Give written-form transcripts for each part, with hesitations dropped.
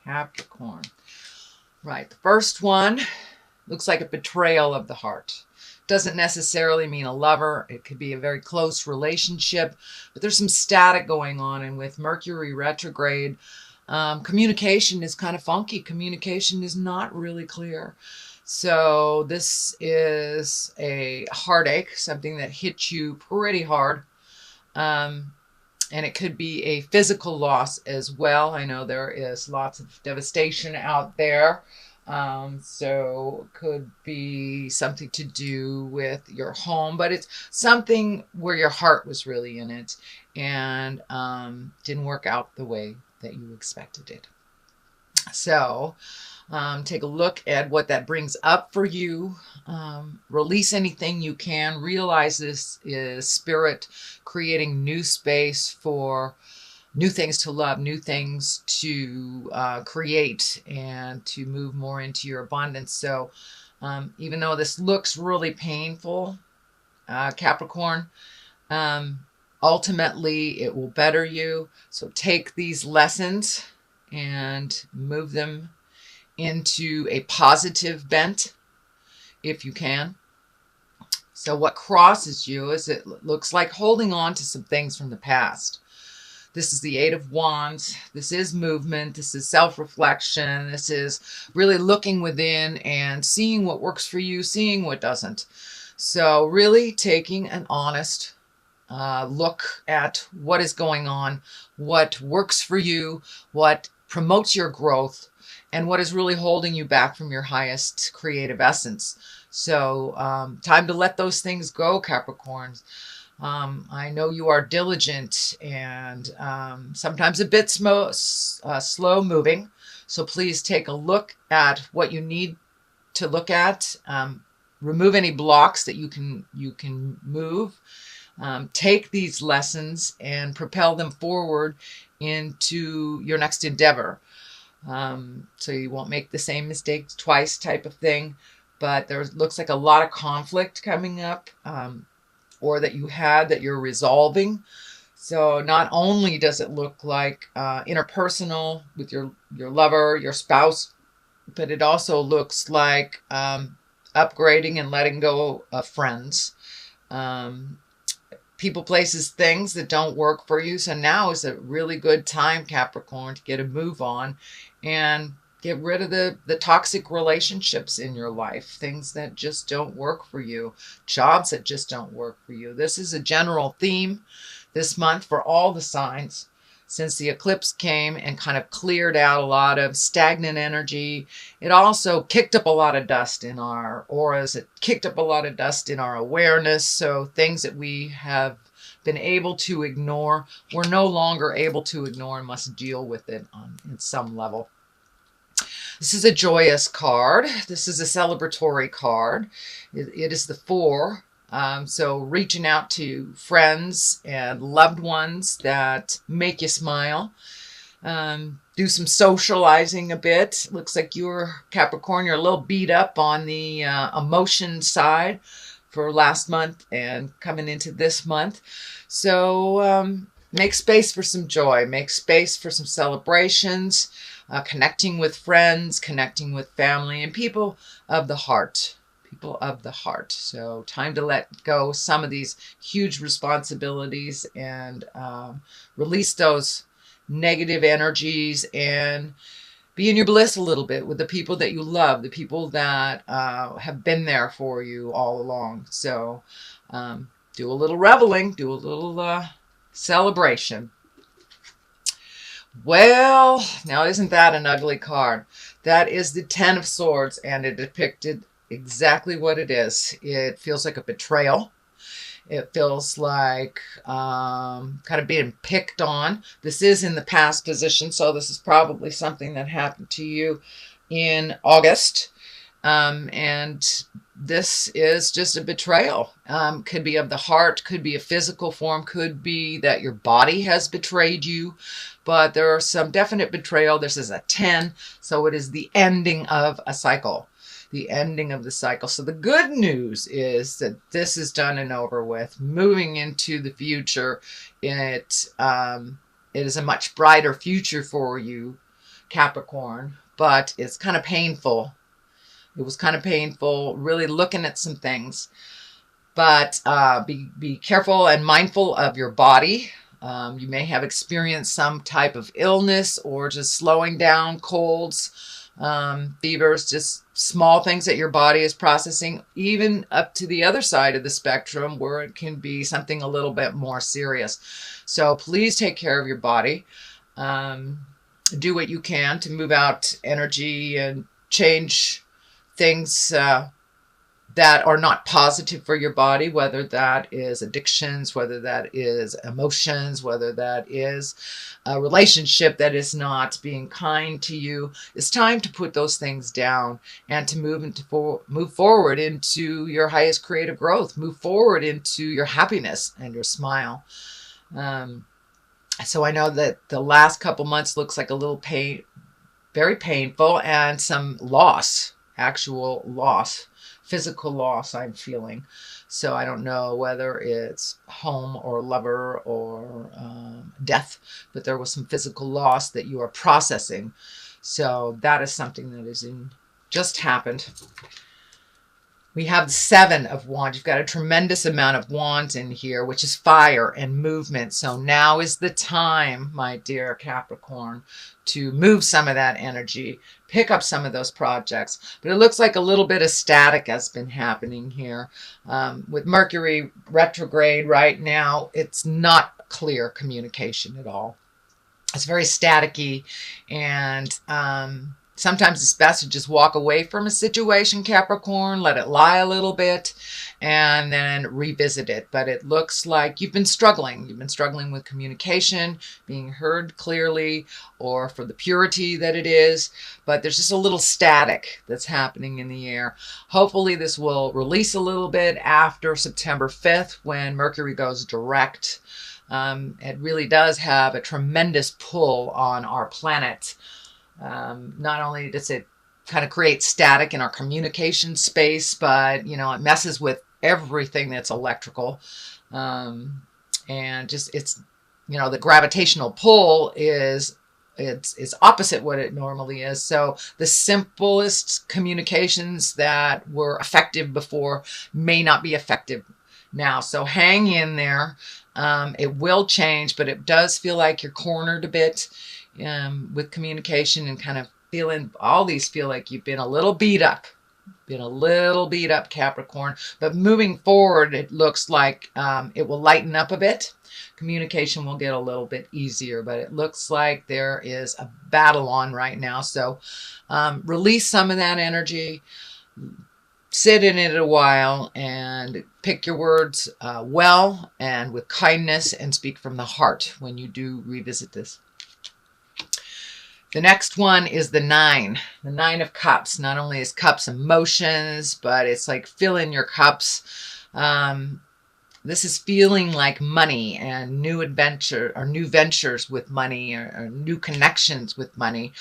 Capricorn. Right. The first one looks like a betrayal of the heart. Doesn't necessarily mean a lover. It could be a very close relationship, but there's some static going on. And with Mercury retrograde, communication is kind of funky. Communication is not really clear. So this is a heartache, something that hits you pretty hard. Um, and it could be a physical loss as well. I know there is lots of devastation out there. So it could be something to do with your home, but it's something where your heart was really in it and didn't work out the way that you expected it. So take a look at what that brings up for you. Release anything you can. Realize this is spirit creating new space for new things to love, new things to create, and to move more into your abundance. So even though this looks really painful, Capricorn, ultimately it will better you. So take these lessons and move them into a positive bent if you can. So what crosses you is it looks like holding on to some things from the past. This is the Eight of Wands. This is movement. This is self-reflection. This is really looking within and seeing what works for you, seeing what doesn't. So really taking an honest look at what is going on, what works for you, what promotes your growth, and what is really holding you back from your highest creative essence. So time to let those things go, Capricorns. I know you are diligent and sometimes a bit slow moving. So please take a look at what you need to look at. Remove any blocks that you can move. Take these lessons and propel them forward into your next endeavor. So you won't make the same mistakes twice type of thing. But there looks like a lot of conflict coming up, or that you had that you're resolving. So not only does it look like interpersonal with your lover, your spouse, but it also looks like upgrading and letting go of friends. People, places, things that don't work for you. So now is a really good time, Capricorn, to get a move on and get rid of the toxic relationships in your life, things that just don't work for you, jobs that just don't work for you. This is a general theme this month for all the signs, since the eclipse came and kind of cleared out a lot of stagnant energy. It also kicked up a lot of dust in our auras. It kicked up a lot of dust in our awareness. So things that we have been able to ignore, we're no longer able to ignore and must deal with it on some level. This is a joyous card. This is a celebratory card. It is the Four. So reaching out to friends and loved ones that make you smile. Do some socializing a bit. Looks like you're, Capricorn, you're a little beat up on the emotion side for last month and coming into this month. So make space for some joy. Make space for some celebrations. Connecting with friends, connecting with family, and people of the heart. People of the heart. So time to let go some of these huge responsibilities and release those negative energies and be in your bliss a little bit with the people that you love, the people that have been there for you all along. So do a little reveling, do a little celebration. Well, now isn't that an ugly card? That is the Ten of Swords, and it depicted exactly what it is. It feels like a betrayal. It feels like kind of being picked on. This is in the past position, so this is probably something that happened to you in August. And this is just a betrayal. Could be of the heart, could be a physical form, could be that your body has betrayed you. But there are some definite betrayal. This is a 10, so it is the ending of a cycle. The ending of the cycle. So the good news is that this is done and over with. Moving into the future, it is a much brighter future for you, Capricorn, but it's kind of painful. It was kind of painful, really looking at some things. But be careful and mindful of your body. You may have experienced some type of illness or just slowing down, colds, fevers, just small things that your body is processing, even up to the other side of the spectrum where it can be something a little bit more serious. So please take care of your body. Do what you can to move out energy and change things that are not positive for your body, whether that is addictions, whether that is emotions, whether that is a relationship that is not being kind to you. It's time to put those things down and to move forward into your highest creative growth, move forward into your happiness and your smile. So I know that the last couple months looks like a little pain, very painful, and some loss, actual loss, physical loss I'm feeling. So I don't know whether it's home or lover or death, but there was some physical loss that you are processing. So that is something that is just happened. We have the 7 of Wands. You've got a tremendous amount of wands in here, which is fire and movement. So now is the time, my dear Capricorn, to move some of that energy, pick up some of those projects. But it looks like a little bit of static has been happening here. With Mercury retrograde right now, it's not clear communication at all. It's very staticky, and sometimes it's best to just walk away from a situation, Capricorn, let it lie a little bit, and then revisit it. But it looks like you've been struggling. You've been struggling with communication, being heard clearly, or for the purity that it is. But there's just a little static that's happening in the air. Hopefully this will release a little bit after September 5th when Mercury goes direct. It really does have a tremendous pull on our planet. Not only does it kind of create static in our communication space, but, you know, it messes with everything that's electrical. And just, it's, you know, the gravitational pull is, it's opposite what it normally is. So the simplest communications that were effective before may not be effective now. So hang in there. It will change, but it does feel like you're cornered a bit with communication, and kind of feeling, all these feel like you've been a little beat up, Capricorn. But moving forward, it looks like it will lighten up a bit. Communication will get a little bit easier, but it looks like there is a battle on right now. So release some of that energy, sit in it a while, and pick your words well and with kindness, and speak from the heart when you do revisit this. The next one is the 9 of Cups. Not only is cups emotions, but it's like filling your cups. This is feeling like money and new adventure, or new ventures with money, or new connections with money.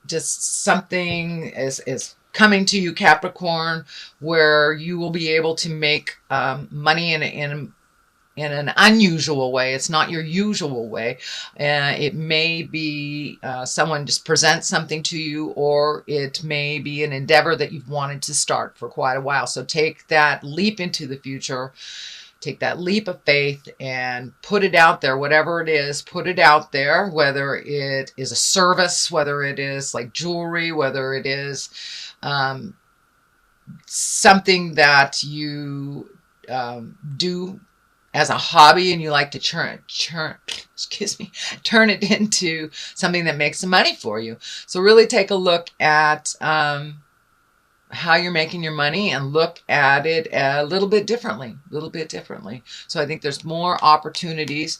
Just something is coming to you, Capricorn, where you will be able to make money in an unusual way. It's not your usual way. It may be someone just presents something to you, or it may be an endeavor that you've wanted to start for quite a while. So take that leap into the future. Take that leap of faith and put it out there, whatever it is, put it out there, whether it is a service, whether it is like jewelry, whether it is something that you do as a hobby, and you like to turn it into something that makes some money for you. So really take a look at how you're making your money, and look at it a little bit differently, So I think there's more opportunities.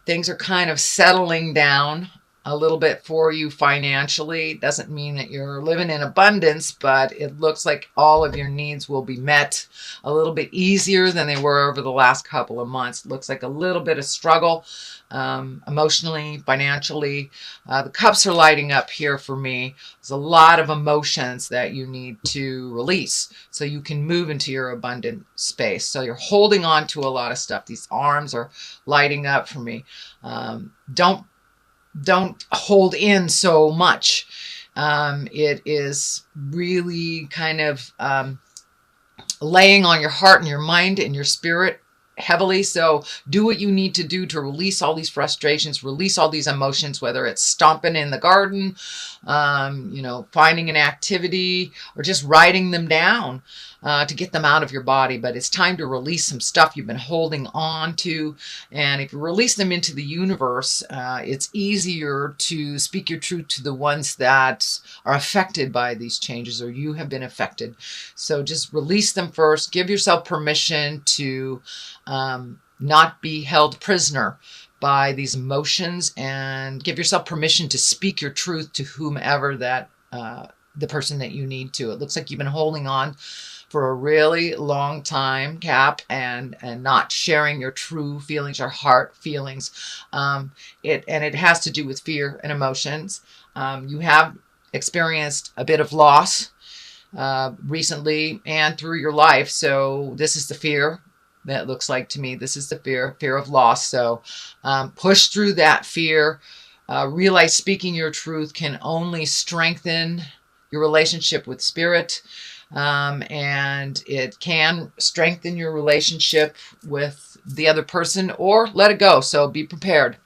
Things are kind of settling down a little bit for you financially. Doesn't mean that you're living in abundance, but it looks like all of your needs will be met a little bit easier than they were over the last couple of months. It looks like a little bit of struggle emotionally, financially. The cups are lighting up here for me. There's a lot of emotions that you need to release so you can move into your abundant space. So you're holding on to a lot of stuff. These arms are lighting up for me. Don't don't hold in so much. It is really kind of laying on your heart and your mind and your spirit heavily. So do what you need to do to release all these frustrations, release all these emotions, whether it's stomping in the garden, finding an activity, or just writing them down to get them out of your body. But it's time to release some stuff you've been holding on to. And if you release them into the universe, it's easier to speak your truth to the ones that are affected by these changes, or you have been affected. So just release them first. Give yourself permission to not be held prisoner by these emotions, and give yourself permission to speak your truth to whomever that the person that you need to. It looks like you've been holding on for a really long time, Cap, and not sharing your true feelings, your heart feelings. It has to do with fear and emotions. You have experienced a bit of loss recently and through your life. So this is the fear that looks like to me. This is the fear of loss. So push through that fear. Realize speaking your truth can only strengthen your relationship with spirit. And it can strengthen your relationship with the other person, or let it go. So be prepared.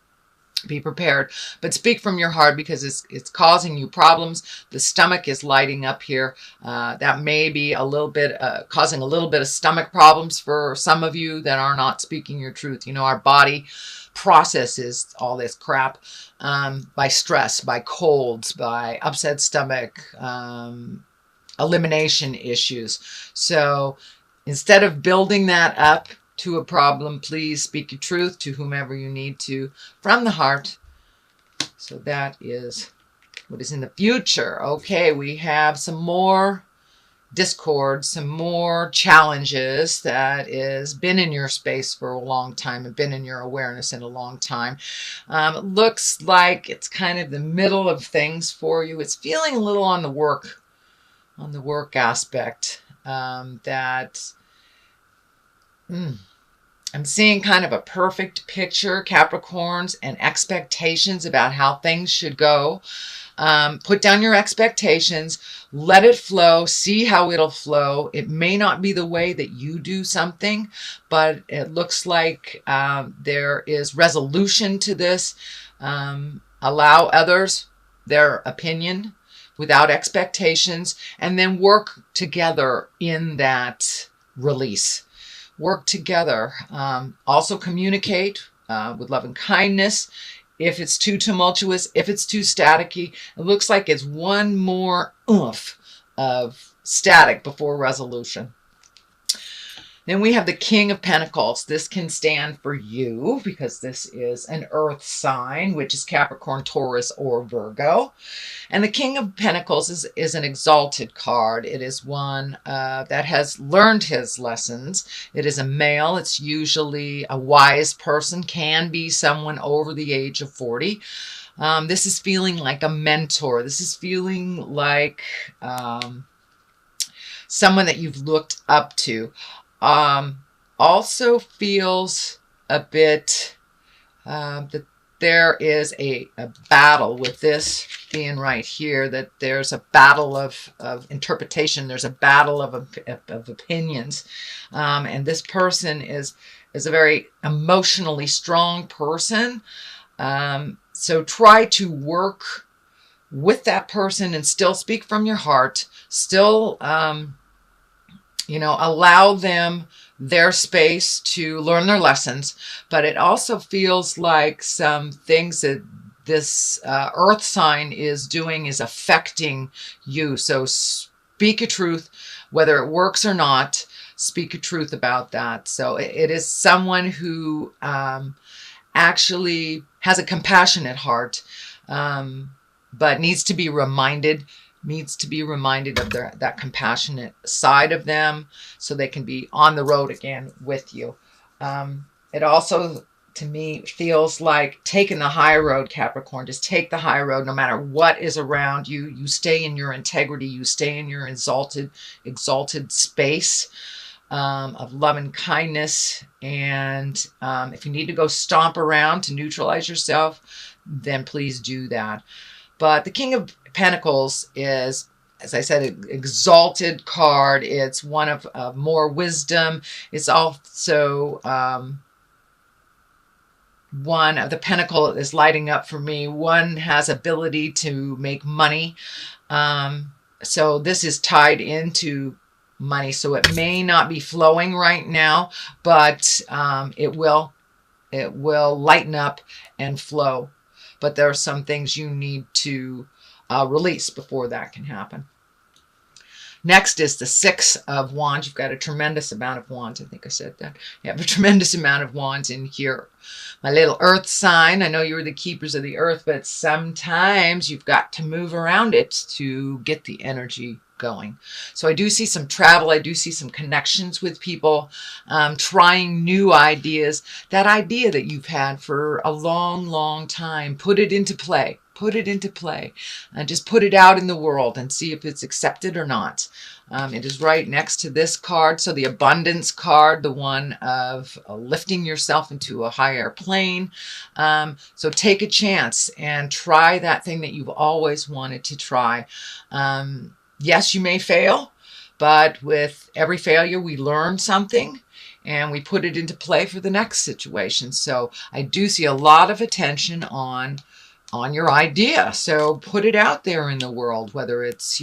Be prepared, but speak from your heart, because it's causing you problems. The stomach is lighting up here. That may be a little bit causing a little bit of stomach problems for some of you that are not speaking your truth. Our body processes all this crap by stress, by colds, by upset stomach, elimination issues. So instead of building that up to a problem, please speak your truth to whomever you need to from the heart. So that is what is in the future. Okay, we have some more discord, some more challenges that is been in your space for a long time and been in your awareness in a long time. It looks like it's kind of the middle of things for you. It's feeling a little on the work aspect that I'm seeing kind of a perfect picture, Capricorns, and expectations about how things should go. Put down your expectations, let it flow, see how it'll flow. It may not be the way that you do something, but it looks like there is resolution to this. Allow others their opinion without expectations, and then work together in that release. Work together. Also communicate with love and kindness. If it's too tumultuous, if it's too staticky, it looks like it's one more oomph of static before resolution. Then we have the King of Pentacles. This can stand for you because this is an earth sign, which is Capricorn, Taurus, or Virgo. And the King of Pentacles is an exalted card. It is one that has learned his lessons. It is a male. It's usually a wise person, can be someone over the age of 40. This is feeling like a mentor. This is feeling like someone that you've looked up to. Also feels a bit that there is a battle with this being right here, that there's a battle of interpretation. There's a battle of opinions. And this person is a very emotionally strong person. So try to work with that person and still speak from your heart, still allow them their space to learn their lessons. But it also feels like some things that this earth sign is doing is affecting you. So speak your truth, whether it works or not. Speak your truth about that. So it is someone who actually has a compassionate heart, but needs to be reminded of that compassionate side of them, so they can be on the road again with you. It also, to me, feels like taking the high road, Capricorn. Just take the high road no matter what is around you. You stay in your integrity. You stay in your exalted space of love and kindness. And if you need to go stomp around to neutralize yourself, then please do that. But the King of Pentacles is, as I said, an exalted card. It's one of more wisdom. It's also one of the pentacle is lighting up for me. One has ability to make money. So this is tied into money. So it may not be flowing right now, but it will lighten up and flow. But there are some things you need to release before that can happen. Next is the Six of Wands. You've got a tremendous amount of wands. I think I said that. You have a tremendous amount of wands in here. My little earth sign. I know you're the keepers of the earth, but sometimes you've got to move around it to get the energy going. So I do see some travel. I do see some connections with people, trying new ideas. That idea that you've had for a long, long time, put it into play. Put it into play and just put it out in the world and see if it's accepted or not. It is right next to this card. So the abundance card, the one of lifting yourself into a higher plane. So take a chance and try that thing that you've always wanted to try. Yes, you may fail, but with every failure, we learn something and we put it into play for the next situation. So I do see a lot of attention on your idea. So put it out there in the world, whether it's,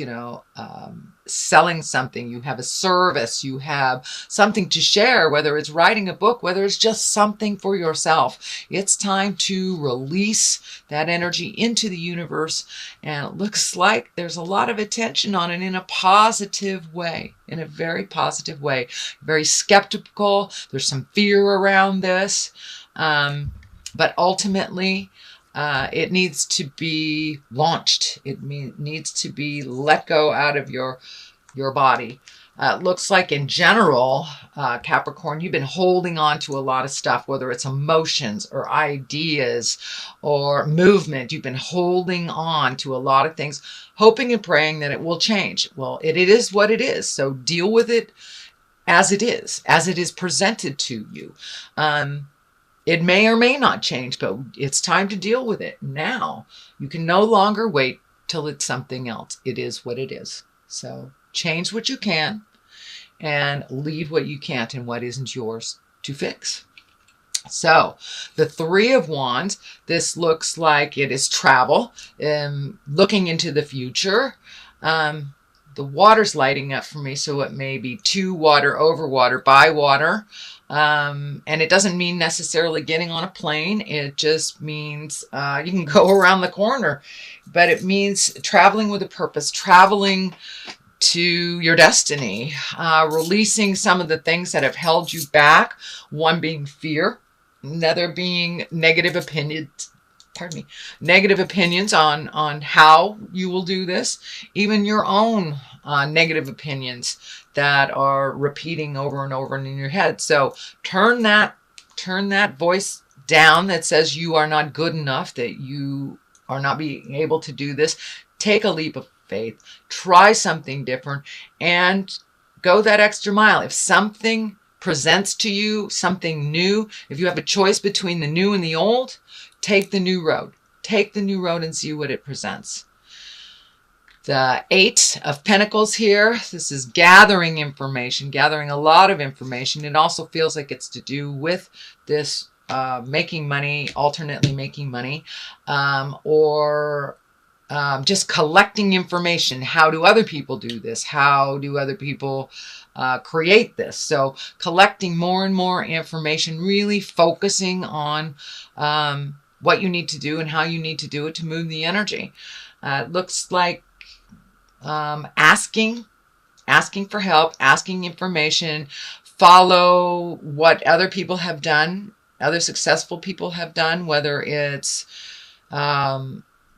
selling something, you have a service, you have something to share, whether it's writing a book, whether it's just something for yourself. It's time to release that energy into the universe. And it looks like there's a lot of attention on it in a positive way, in a very positive way. Very skeptical. There's some fear around this. But ultimately, it needs to be launched. It needs to be let go out of your body. It looks like in general, Capricorn, you've been holding on to a lot of stuff, whether it's emotions or ideas or movement. You've been holding on to a lot of things, hoping and praying that it will change. Well, it is what it is. So deal with it as it is presented to you. It may or may not change, but it's time to deal with it now. You can no longer wait till it's something else. It is what it is. So change what you can and leave what you can't and what isn't yours to fix. So the Three of Wands, this looks like it is travel, looking into the future. The water's lighting up for me, so it may be to water, over water, by water. And it doesn't mean necessarily getting on a plane. It just means you can go around the corner. But it means traveling with a purpose, traveling to your destiny, releasing some of the things that have held you back. One being fear, another being negative opinions. Pardon me, negative opinions on how you will do this, even your own negative opinions that are repeating over and over in your head. So turn that voice down that says you are not good enough, that you are not being able to do this. Take a leap of faith, try something different, and go that extra mile. If something presents to you something new, if you have a choice between the new and the old, take the new road. Take the new road and see what it presents. The Eight of Pentacles here. This is gathering information, gathering a lot of information. It also feels like it's to do with this making money, alternately making money, or just collecting information. How do other people do this? How do other people create this? So collecting more and more information, really focusing on what you need to do and how you need to do it to move the energy. It looks like asking for help, asking information, follow what other people have done, other successful people have done, whether it's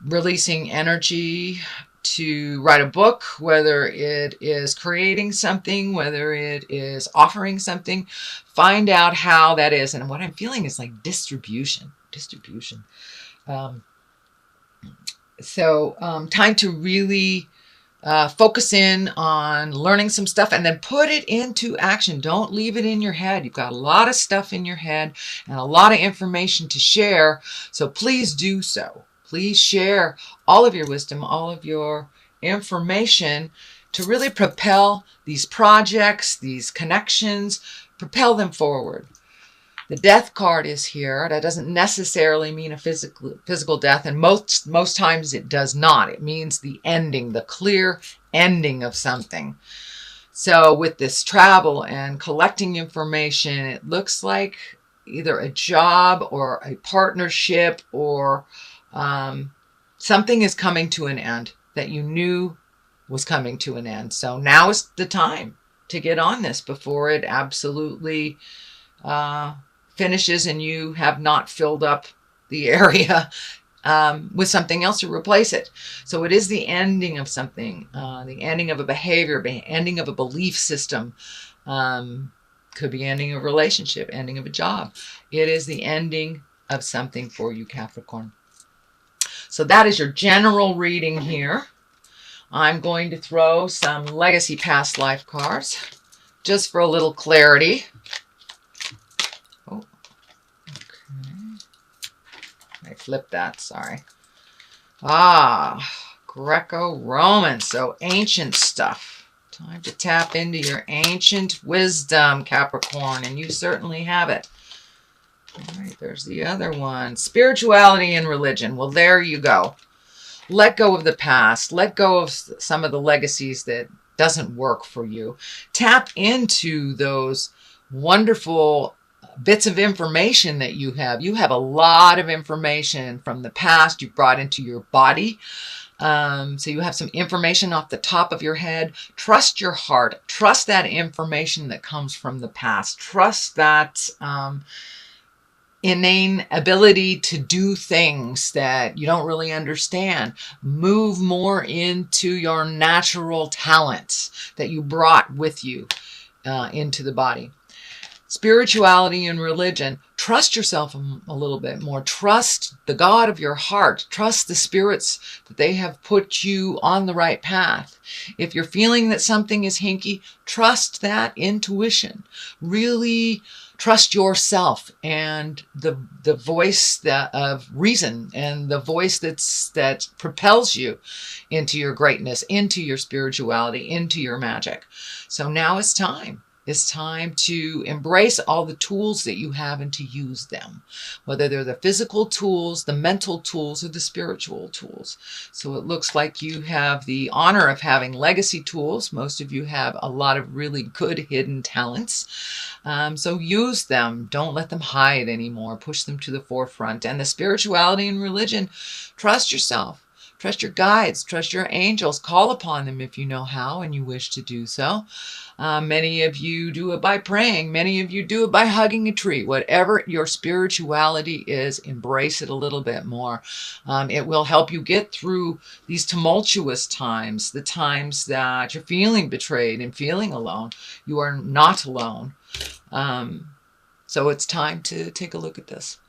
releasing energy to write a book, whether it is creating something, whether it is offering something. Find out how that is. And what I'm feeling is like distribution. So time to really focus in on learning some stuff and then put it into action. Don't leave it in your head. You've got a lot of stuff in your head and a lot of information to share. So please do so. Please share all of your wisdom, all of your information to really propel these projects, these connections, propel them forward. The death card is here. That doesn't necessarily mean a physical death, and most times it does not. It means the ending, the clear ending of something. So with this travel and collecting information, it looks like either a job or a partnership or something is coming to an end that you knew was coming to an end. So now is the time to get on this before it absolutely finishes and you have not filled up the area with something else to replace it. So it is the ending of something, the ending of a behavior, ending of a belief system, could be ending of a relationship, ending of a job. It is the ending of something for you, Capricorn. So that is your general reading here. I'm going to throw some legacy past life cards just for a little clarity. I flipped that, sorry. Greco-Roman, so ancient stuff. Time to tap into your ancient wisdom, Capricorn, and you certainly have it. All right, there's the other one. Spirituality and religion. Well, there you go. Let go of the past. Let go of some of the legacies that doesn't work for you. Tap into those wonderful bits of information that you have. You have a lot of information from the past you've brought into your body. So you have some information off the top of your head. Trust your heart. Trust that information that comes from the past. Trust that inane ability to do things that you don't really understand. Move more into your natural talents that you brought with you into the body. Spirituality and religion, trust yourself a little bit more. Trust the God of your heart. Trust the spirits that they have put you on the right path. If you're feeling that something is hinky, trust that intuition. Really trust yourself and the voice of reason and the voice that propels you into your greatness, into your spirituality, into your magic. So now it's time. It's time to embrace all the tools that you have and to use them, whether they're the physical tools, the mental tools, or the spiritual tools. So it looks like you have the honor of having legacy tools. Most of you have a lot of really good hidden talents. So use them. Don't let them hide anymore. Push them to the forefront. And the spirituality and religion, trust yourself. Trust your guides, trust your angels, call upon them if you know how and you wish to do so. Many of you do it by praying. Many of you do it by hugging a tree. Whatever your spirituality is, embrace it a little bit more. It will help you get through these tumultuous times, the times that you're feeling betrayed and feeling alone. You are not alone. So it's time to take a look at this.